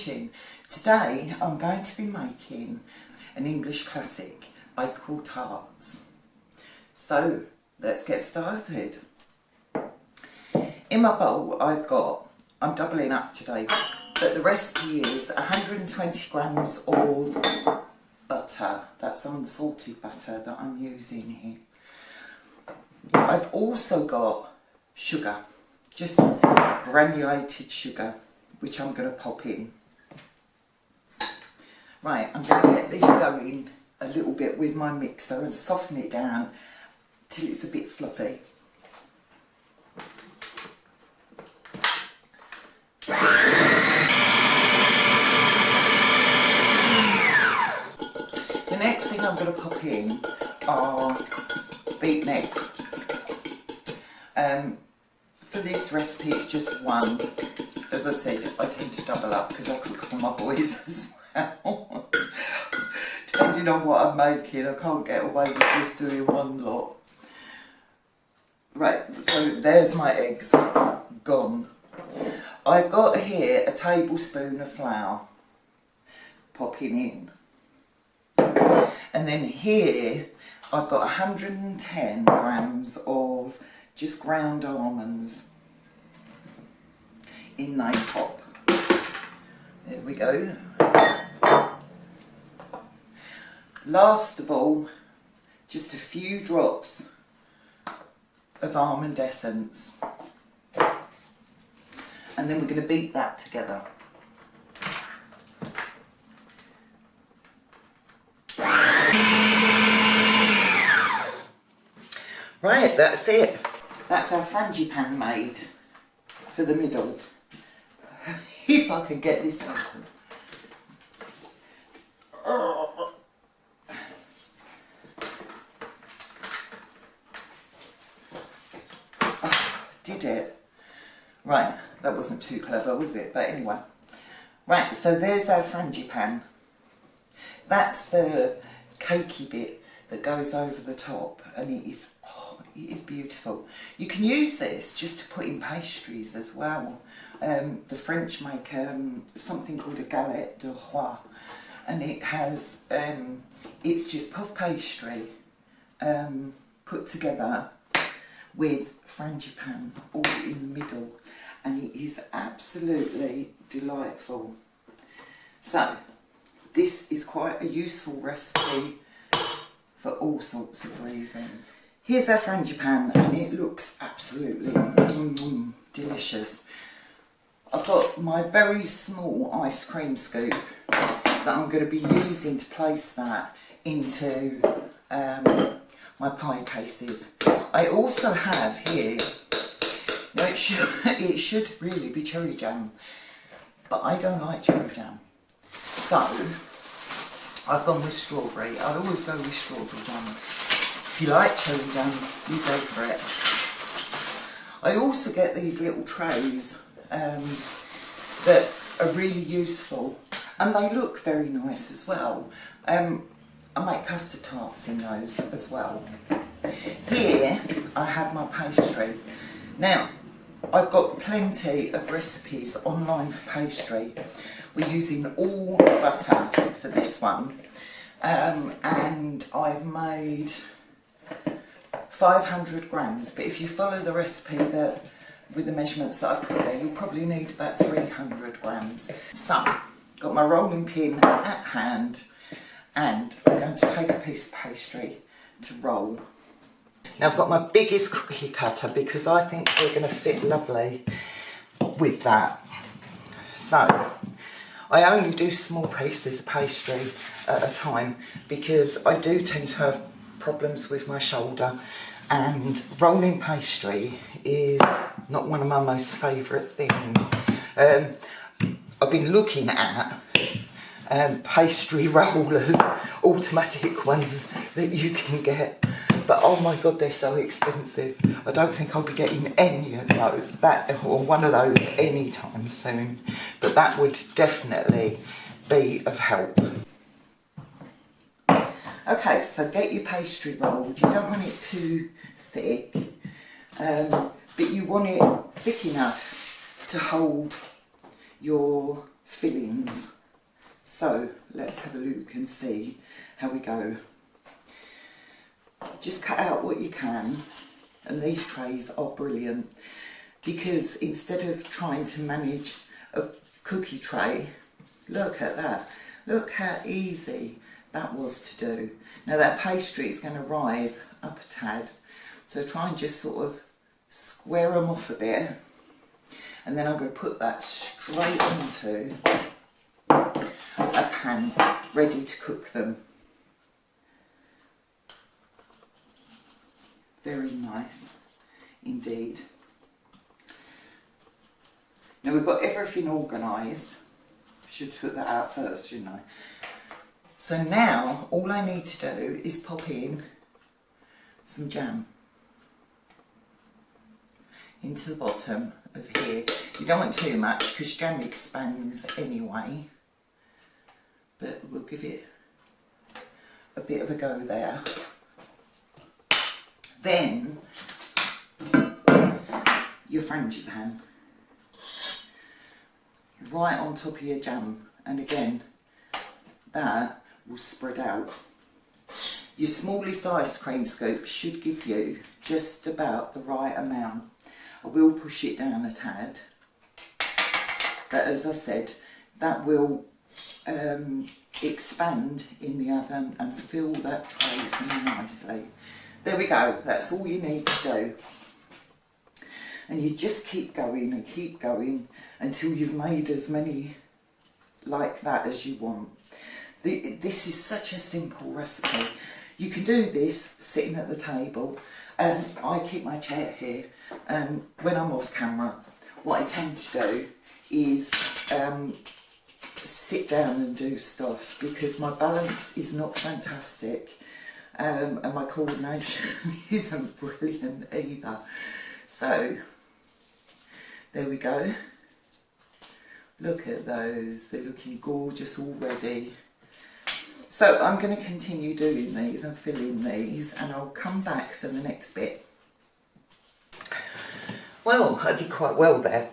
kitchen. Today I'm going to be making an English classic, Bakewell tarts. So let's get started. In my bowl I'm doubling up today, but the recipe is 120 grams of butter. That's unsalted butter that I'm using here. I've also got sugar, just granulated sugar, which I'm going to pop in. Right, I'm going to get this going a little bit with my mixer and soften it down till it's a bit fluffy. The next thing I'm going to pop in are beaten eggs. For this recipe it's just one. As I said, I tend to double up because I cook for my boys as well. Depending on what I'm making, I can't get away with just doing one lot. Right, so there's my eggs gone. I've got here a tablespoon of flour popping in. And then here I've got 110 grams of just ground almonds in they pop. There we go. Last of all, just a few drops of almond essence. And then we're going to beat that together. Right, that's it. That's our frangipan made for the middle. If I can get this open. Did it? Right, that wasn't too clever, was it? But anyway. Right, so there's our frangipan. That's the cakey bit that goes over the top, and it is beautiful. You can use this just to put in pastries as well. The French make something called a galette de roi, and it has it's just puff pastry put together with frangipan all in the middle, and it is absolutely delightful. So this is quite a useful recipe for all sorts of reasons. Here's our frangipan, and it looks absolutely delicious. I've got my very small ice cream scoop that I'm going to be using to place that into my pie cases. I also have here, now it should really be cherry jam, but I don't like cherry jam. So I've gone with strawberry. I always go with strawberry jam. If you like cherry jam, you go for it. I also get these little trays that are really useful, and they look very nice as well. I make custard tarts in those as well. Here I have my pastry. Now, I've got plenty of recipes online for pastry. We're using all butter for this one, and I've made 500 grams, but if you follow the recipe with the measurements that I've put there, you'll probably need about 300 grams. So, got my rolling pin at hand, and I'm going to take a piece of pastry to roll. Now I've got my biggest cookie cutter because I think they're going to fit lovely with that. So I only do small pieces of pastry at a time because I do tend to have problems with my shoulder, and rolling pastry is not one of my most favourite things. I've been looking at pastry rollers, automatic ones that you can get, but oh my god, they're so expensive. I don't think I'll be getting any of those, one of those anytime soon, but that would definitely be of help. Okay, so get your pastry rolled. You don't want it too thick, but you want it thick enough to hold your fillings. So let's have a look and see how we go. Just cut out what you can, and these trays are brilliant because instead of trying to manage a cookie tray, look at that. Look how easy that was to do. Now that pastry is going to rise up a tad, so try and just sort of square them off a bit, and then I'm going to put that straight into a pan ready to cook them. Very nice indeed. Now we've got everything organised. Should put that out first, shouldn't I? So now all I need to do is pop in some jam into the bottom of here. You don't want too much because jam expands anyway, but we'll give it a bit of a go there. Then your frangipan right on top of your jam, and again that will spread out. Your smallest ice cream scoop should give you just about the right amount. I will push it down a tad, but as I said, that will expand in the oven and fill that tray for me nicely. There we go, that's all you need to do. And you just keep going and keep going until you've made as many like that as you want. This is such a simple recipe. You can do this sitting at the table. I keep my chair here, and when I'm off camera, what I tend to do is sit down and do stuff because my balance is not fantastic. And my coordination isn't brilliant either. So there we go. Look at those, they're looking gorgeous already. So I'm going to continue doing these and filling these, and I'll come back for the next bit. Well, I did quite well there.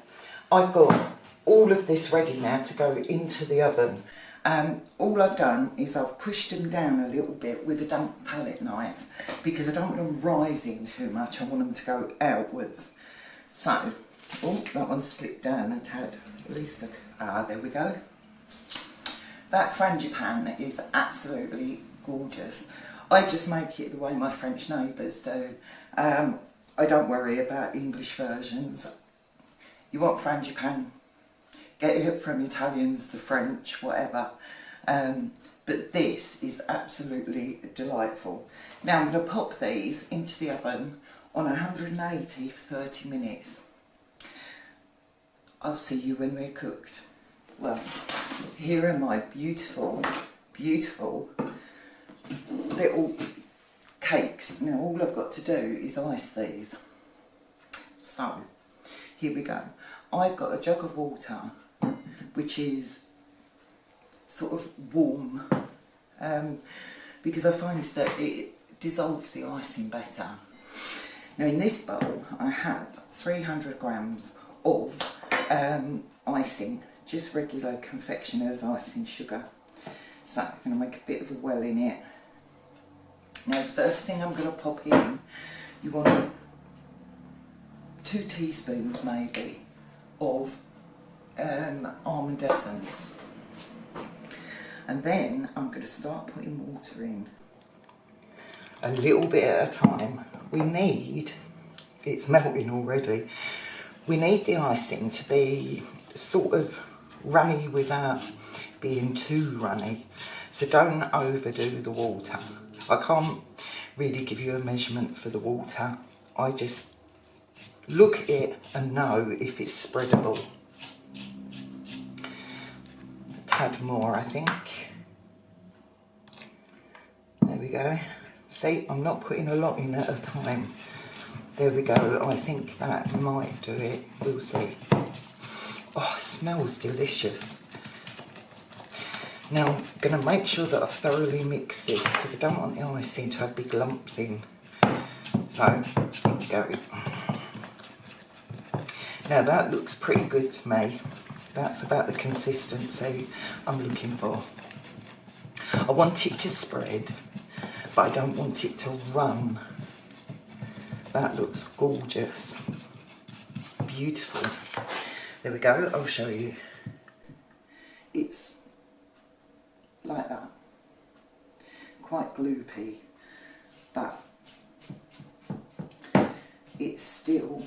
I've got all of this ready now to go into the oven. All I've done is I've pushed them down a little bit with a damp palette knife because I don't want them rising too much, I want them to go outwards. So, oh, that one slipped down a tad, at least there we go. That frangipan is absolutely gorgeous. I just make it the way my French neighbours do. I don't worry about English versions. You want frangipan, get it from Italians, the French, whatever. But this is absolutely delightful. Now I'm going to pop these into the oven on 180 for 30 minutes. I'll see you when they're cooked. Well, here are my beautiful, beautiful little cakes. Now all I've got to do is ice these. So, here we go. I've got a jug of water, which is sort of warm, because I find that it dissolves the icing better. Now in this bowl I have 300 grams of icing, just regular confectioner's icing sugar. So I'm going to make a bit of a well in it. Now the first thing I'm going to pop in, you want 2 teaspoons maybe of almond essence. And then I'm going to start putting water in. A little bit at a time. We need, it's melting already, we need the icing to be sort of runny without being too runny. So don't overdo the water. I can't really give you a measurement for the water. I just look at it and know if it's spreadable. A tad more, I think. There we go. See, I'm not putting a lot in at a time. There we go. I think that might do it. We'll see. Oh, it smells delicious. Now, I'm going to make sure that I thoroughly mix this because I don't want the icing to have big lumps in. So, there we go. Now that looks pretty good to me. That's about the consistency I'm looking for. I want it to spread, but I don't want it to run. That looks gorgeous. Beautiful. There we go, I'll show you. It's like that. Quite gloopy, but it's still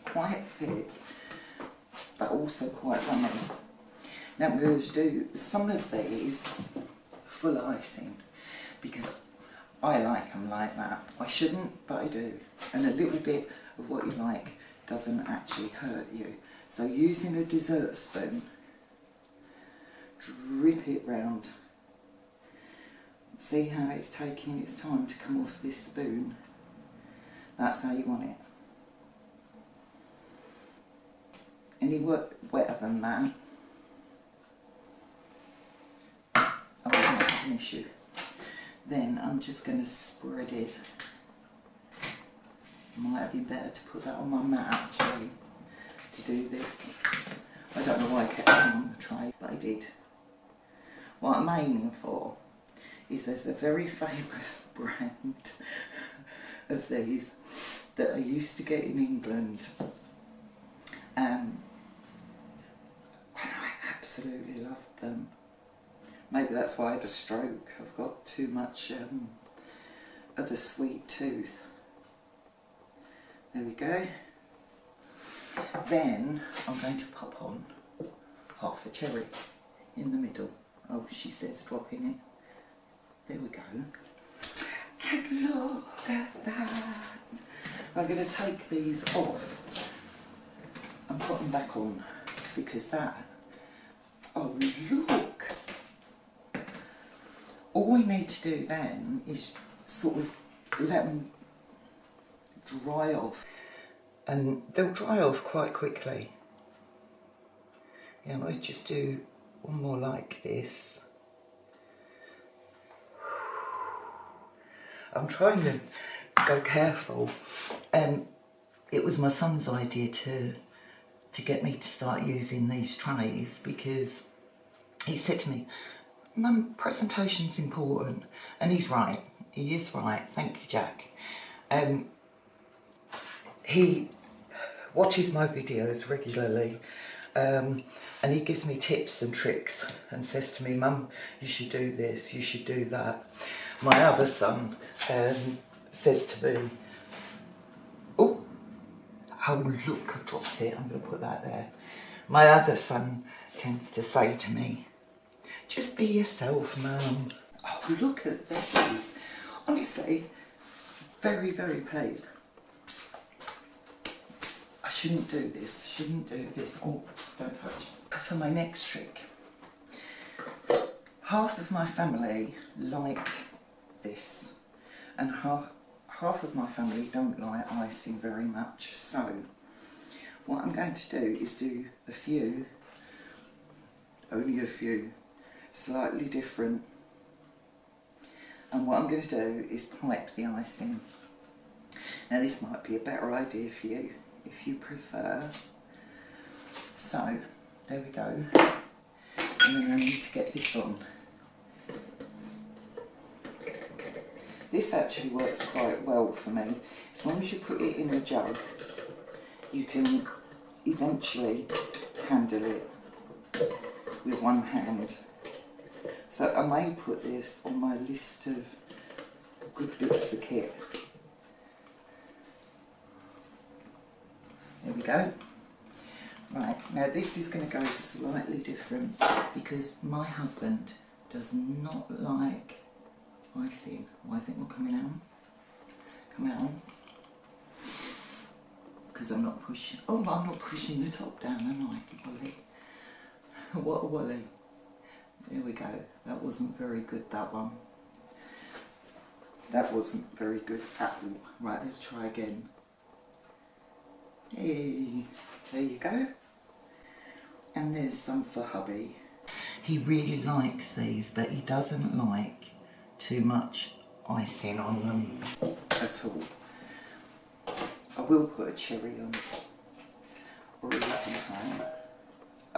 quite thick, but also quite runny. Now I'm going to do some of these full icing because I like them like that. I shouldn't, but I do. And a little bit of what you like doesn't actually hurt you. So using a dessert spoon, drip it round. See how it's taking its time to come off this spoon? That's how you want it. Any wetter than that, I won't have an issue. Then I'm just going to spread it. Might have been better to put that on my mat actually, to do this. I don't know why I kept it on the tray, but I did. What I'm aiming for is there's a very famous brand of these that I used to get in England. And I absolutely loved them. Maybe that's why I had a stroke. I've got too much of a sweet tooth. There we go. Then I'm going to pop on half a cherry in the middle. Oh, she says dropping it. There we go. And look at that. I'm going to take these off and put them back on because that, oh look. All we need to do then is sort of let them dry off, and they'll dry off quite quickly. Yeah, I might just do one more like this. I'm trying to go careful. It was my son's idea to get me to start using these trays because he said to me, Mum, presentation's important. And he's right. He is right. Thank you, Jack. He watches my videos regularly, and he gives me tips and tricks and says to me, Mum, you should do this, you should do that. My other son says to me, oh look, I've dropped it, I'm going to put that there. My other son tends to say to me, just be yourself, Mum. Oh, look at these. Honestly, very, very pleased. I shouldn't do this, Oh, don't touch. For my next trick, half of my family like this, and half of my family don't like icing very much. So, what I'm going to do is do a few, only a few, slightly different. And what I'm going to do is pipe the icing. Now this might be a better idea for you, if you prefer. So, there we go. And then I need to get this on. This actually works quite well for me. As long as you put it in a jug, you can eventually handle it with one hand. So I may put this on my list of good bits of kit. There we go. Right, now this is going to go slightly different because my husband does not like icing. Why is it not coming out? Come out. Because I'm not pushing. Oh, I'm not pushing the top down, am I? Wally. What a Wally. There we go. That wasn't very good, that one. That wasn't very good at all. Right, let's try again. Hey, there you go. And there's some for hubby. He really likes these, but he doesn't like too much icing on them at all. I will put a cherry on, or a lemon.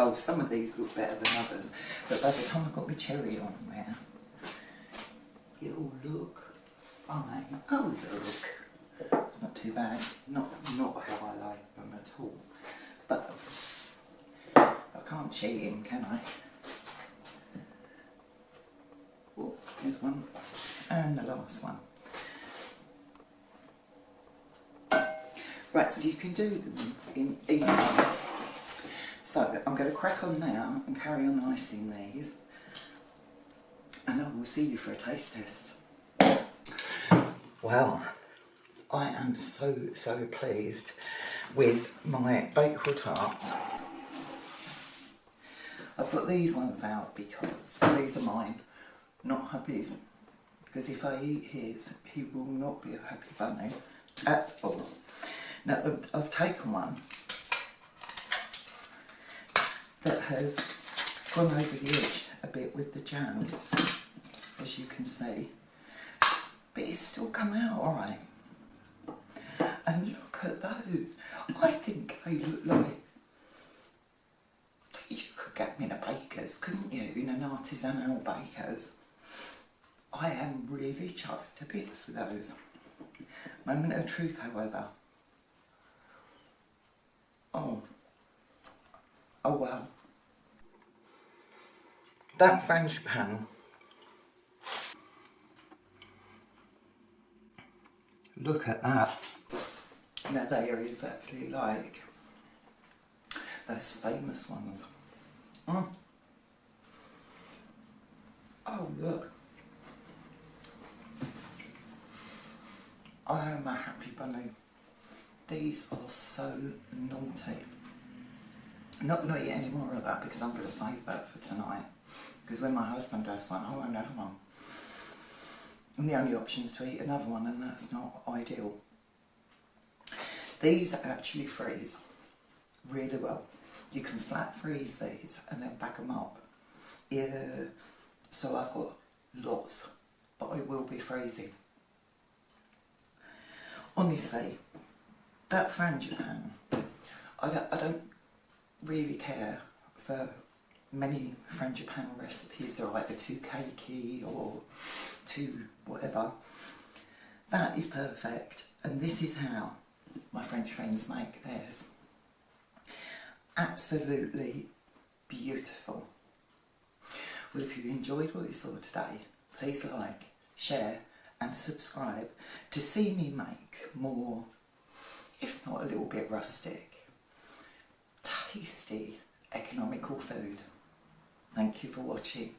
Oh, some of these look better than others, but by the time I got my cherry on there, it'll look fine. Oh look, it's not too bad. Not how I like them at all. But I can't cheat him, can I? Oh, here's one, and the last one. Right, so you can do them in either. So I'm going to crack on now and carry on icing these, and I will see you for a taste test. Wow, I am so pleased with my Bakewell tarts. I've got these ones out because these are mine, not hubby's, because if I eat his, he will not be a happy bunny at all. Now I've taken one that has gone over the edge a bit with the jam, as you can see, but it's still come out alright. And look at those. I think they look like you could get them in a baker's, couldn't you? In an artisanal baker's. I am really chuffed to bits with those. Moment of truth, however. Oh wow. That frangipan. Look at that. Now they are exactly like those famous ones. Oh look. I am a happy bunny. These are so naughty. I'm not going to eat any more of that because I'm going to save that for tonight. Because when my husband does one, I won't have one. And the only option is to eat another one, and that's not ideal. These actually freeze really well. You can flat freeze these and then back them up. Yeah. So I've got lots, but I will be freezing. Honestly, that frangipan, I don't really care for many frangipan recipes. They're either too cakey or too whatever. That is perfect, and this is how my French friends make theirs. Absolutely beautiful. Well, if you enjoyed what you saw today, please like, share and subscribe to see me make more, if not a little bit rustic, tasty, economical food. Thank you for watching.